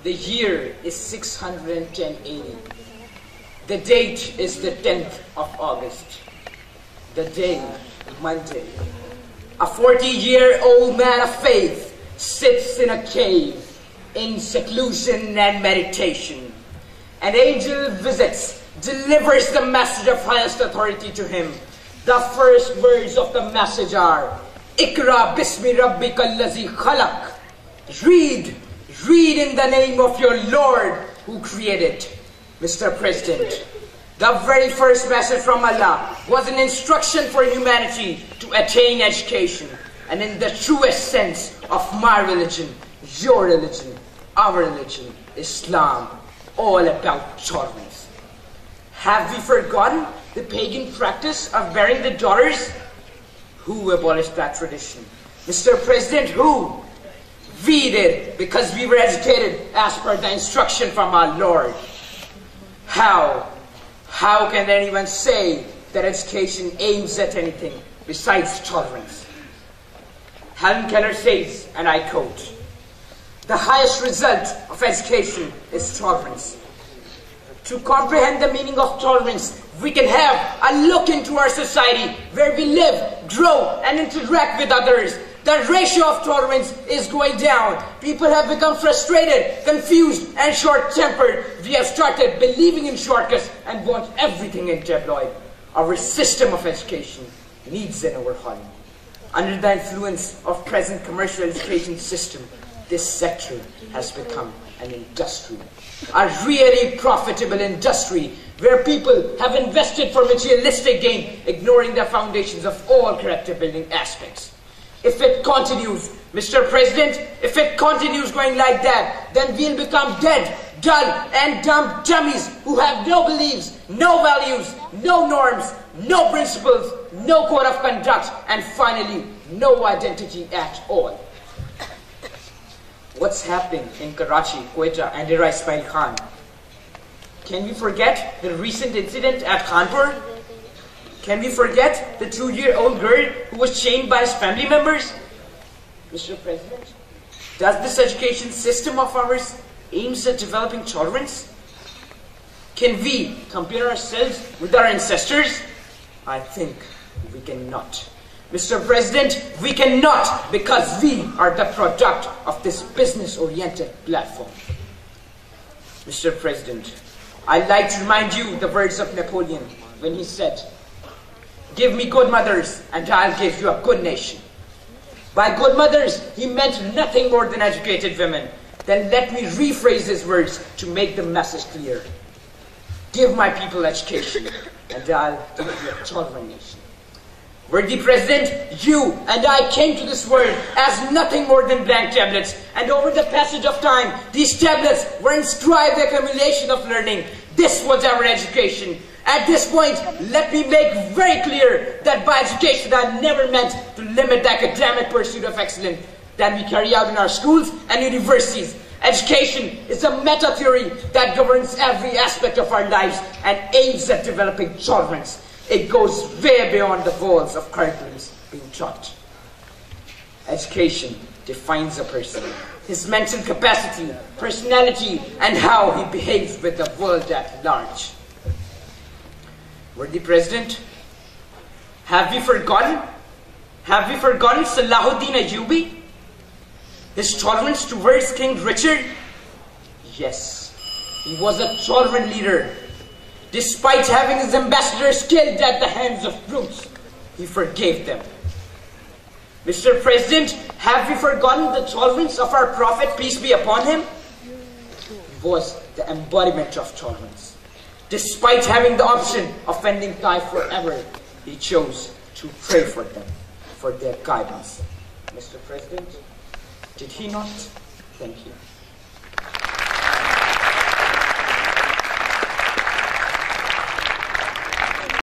The year is 610 AD. The date is the 10th of August. The day, Monday. A 40-year-old man of faith sits in a cave in seclusion and meditation. An angel visits, delivers the message of highest authority to him. The first words of the message are, Ikra bismi rabbika allazi khalaq. Read in the name of your Lord who created. Mr. President, the very first message from Allah was an instruction for humanity to attain education. And in the truest sense of my religion, your religion, our religion, Islam, all about tolerance. Have we forgotten the pagan practice of burying the daughters? Who abolished that tradition? Mr. President, who? We did, because we were educated as per the instruction from our Lord. How can anyone say that education aims at anything besides tolerance? Helen Keller says, and I quote, the highest result of education is tolerance. To comprehend the meaning of tolerance, we can have a look into our society where we live, grow, and interact with others. The ratio of tolerance is going down. People have become frustrated, confused, and short-tempered. We have started believing in shortcuts and want everything in tabloid. Our system of education needs an overhauling. Under the influence of present commercial education system, this sector has become an industry. A really profitable industry where people have invested for materialistic gain, ignoring the foundations of all character building aspects. If it continues, Mr. President, if it continues going like that, then we'll become dead, dull, and dumb dummies who have no beliefs, no values, no norms, no principles, no code of conduct, and finally, no identity at all. What's happening in Karachi, Quetta, and Dera Ismail Khan? Can we forget the recent incident at Kanpur? Can we forget the 2-year-old girl who was chained by his family members? Mr. President, does this education system of ours aims at developing tolerance? Can we compare ourselves with our ancestors? I think we cannot. Mr. President, we cannot, because we are the product of this business-oriented platform. Mr. President, I'd like to remind you the words of Napoleon when he said, give me good mothers and I'll give you a good nation. By good mothers, he meant nothing more than educated women. Then let me rephrase his words to make the message clear. Give my people education and I'll give you a tolerant nation. Worthy President, you and I came to this world as nothing more than blank tablets, and over the passage of time, these tablets were inscribed the accumulation of learning. This was our education. At this point, let me make very clear that by education I never meant to limit the academic pursuit of excellence that we carry out in our schools and universities. Education is a meta-theory that governs every aspect of our lives and aims at developing tolerance. It goes way beyond the walls of curriculums being taught. Education defines a person, his mental capacity, personality, and how he behaves with the world at large. Worthy President, have we forgotten? Have we forgotten Salahuddin Ayyubi? His tolerance towards King Richard? Yes, he was a tolerant leader. Despite having his ambassadors killed at the hands of brutes, he forgave them. Mr. President, have we forgotten the tolerance of our Prophet, peace be upon him? He was the embodiment of tolerance. Despite having the option of ending life forever, he chose to pray for them, for their guidance. Mr. President, did he not? Thank you.